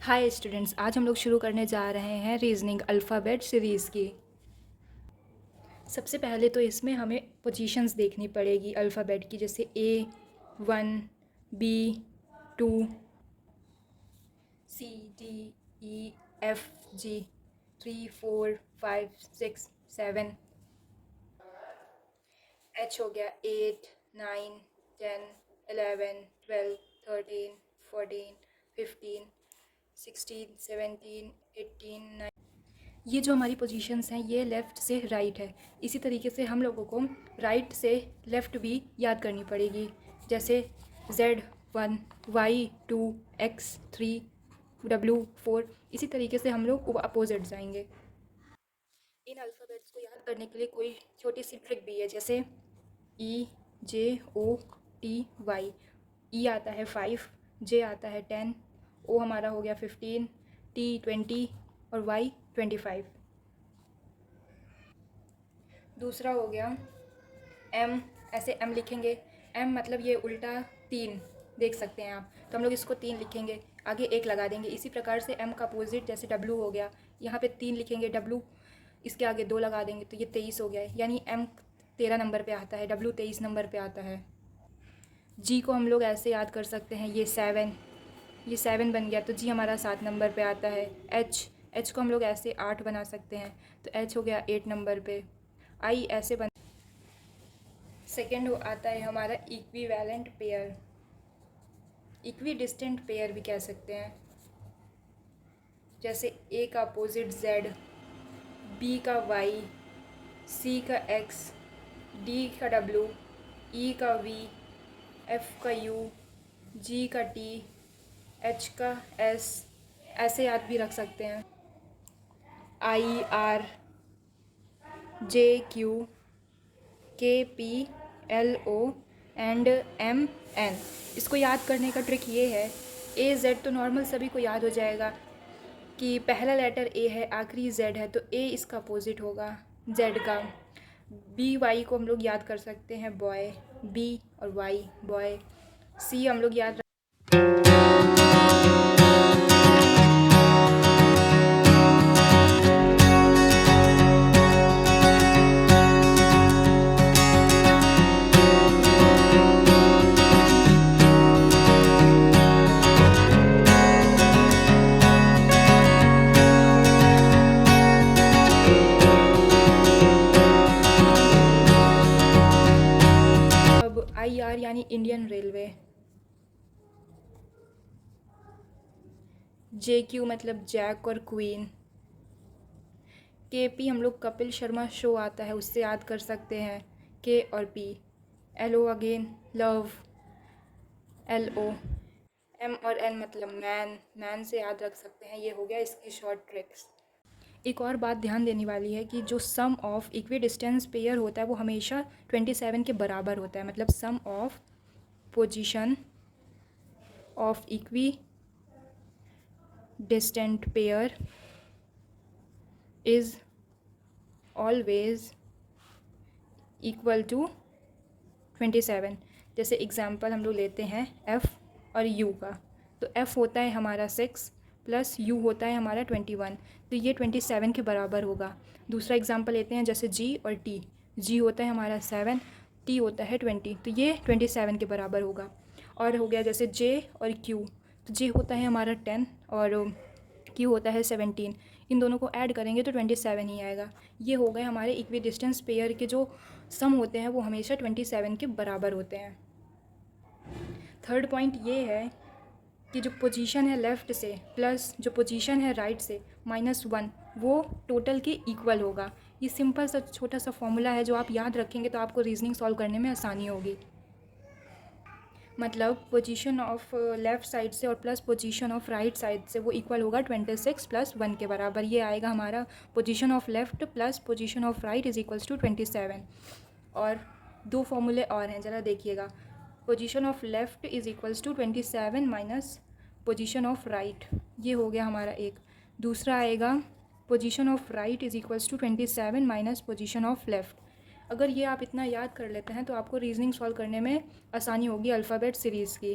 Hi students, आज हम लोग शुरू करने जा रहे हैं रीजनिंग अल्फ़ाबेट सीरीज़ की। सबसे पहले तो इसमें हमें पोजीशंस देखनी पड़ेगी अल्फ़ाबेट की, जैसे A1, B2, C, D, E, F, G, 3, 4, 5, 6, 7, H हो गया 8, 9, 10, 11, 12, 13, 14, 15, 16, 17, 18, 19। ये जो हमारी पोजीशंस हैं ये लेफ़्ट से राइट है। इसी तरीके से हम लोगों को राइट से लेफ़्ट भी याद करनी पड़ेगी, जैसे Z1, Y2, X3, W4। इसी तरीके से हम लोग अपोजिट जाएंगे। इन अल्फ़ाबेट्स को याद करने के लिए कोई छोटी सी ट्रिक भी है, जैसे EJOTY। E आता है 5, J आता है 10, O हमारा हो गया 15, T 20 और Y 25। दूसरा हो गया M, ऐसे M लिखेंगे। M मतलब ये उल्टा 3 देख सकते हैं आप, तो हम लोग इसको 3 लिखेंगे, आगे 1 लगा देंगे। इसी प्रकार से M का अपोजिट जैसे W हो गया, यहाँ पे 3 लिखेंगे, W इसके आगे 2 लगा देंगे, तो ये 23 हो गया है। यानी M 13 नंबर पे आता है, W 23 नंबर पे आता है। G को हम लोग ऐसे याद कर सकते हैं, ये 7 बन गया, तो G हमारा 7 नंबर पे आता है। H को हम लोग ऐसे 8 बना सकते हैं, तो H हो गया 8 नंबर पे। I ऐसे बन। सेकेंड आता है हमारा equivalent pair, equi distant pair भी कह सकते हैं, जैसे A का अपोजिट Z, B का Y, C का X, D का W, E का V, F का U, G का T, H का S। ऐसे याद भी रख सकते हैं। I R, J Q, K P L O and M N। इसको याद करने का ट्रिक ये है, A Z तो नॉर्मल सभी को याद हो जाएगा कि पहला लेटर A है, आखिरी Z है, तो A इसका अपोजिट होगा Z का। B Y को हम लोग याद कर सकते हैं बॉय, B और Y बॉय। C हम लोग याद IR यानी इंडियन रेलवे। JQ मतलब जैक और क्वीन। KP हम लोग कपिल शर्मा शो आता है उससे याद कर सकते हैं, K और P। LO again love, LO। M और N मतलब मैन से याद रख सकते हैं। ये हो गया इसकी शॉर्ट ट्रिक्स। एक और बात ध्यान देने वाली है कि जो सम ऑफ इक्वी डिस्टेंस पेयर होता है वो हमेशा 27 के बराबर होता है। मतलब sum of position of equidistant pair is always equal to 27। जैसे एग्जांपल हम लोग लेते हैं F और U का, तो F होता है हमारा 6 प्लस U होता है हमारा 21, तो ये 27 के बराबर होगा। दूसरा एग्जांपल लेते हैं जैसे G और T। G होता है हमारा 7, T होता है 20, तो ये 27 के बराबर होगा। और हो गया जैसे J और Q, तो J होता है हमारा 10 और Q होता है 17। इन दोनों को ऐड करेंगे तो 27 ही आएगा। ये हो गए हमारे इक्वी डिस्टेंस पेयर के जो सम होते हैं वो हमेशा 27 के बराबर होते हैं। थर्ड पॉइंट ये है कि जो पोजीशन है लेफ़्ट से प्लस जो पोजीशन है राइट से -1, वो टोटल के इक्वल होगा। ये सिंपल सा छोटा सा फॉर्मूला है, जो आप याद रखेंगे तो आपको रीजनिंग सॉल्व करने में आसानी होगी। मतलब पोजीशन ऑफ लेफ़्ट साइड से और plus position of right side से वो इक्वल होगा 26 + 1 के बराबर। ये आएगा हमारा position of left plus position of right is equals to 27। और दो फॉर्मूले और हैं, ज़रा देखिएगा। Position of left is equals to 27 minus position of right, ये हो गया हमारा एक। दूसरा आएगा position of right is equals to 27 minus position of left. अगर ये आप इतना याद कर लेते हैं तो आपको रीजनिंग सॉल्व करने में आसानी होगी अल्फ़ाबेट सीरीज़ की।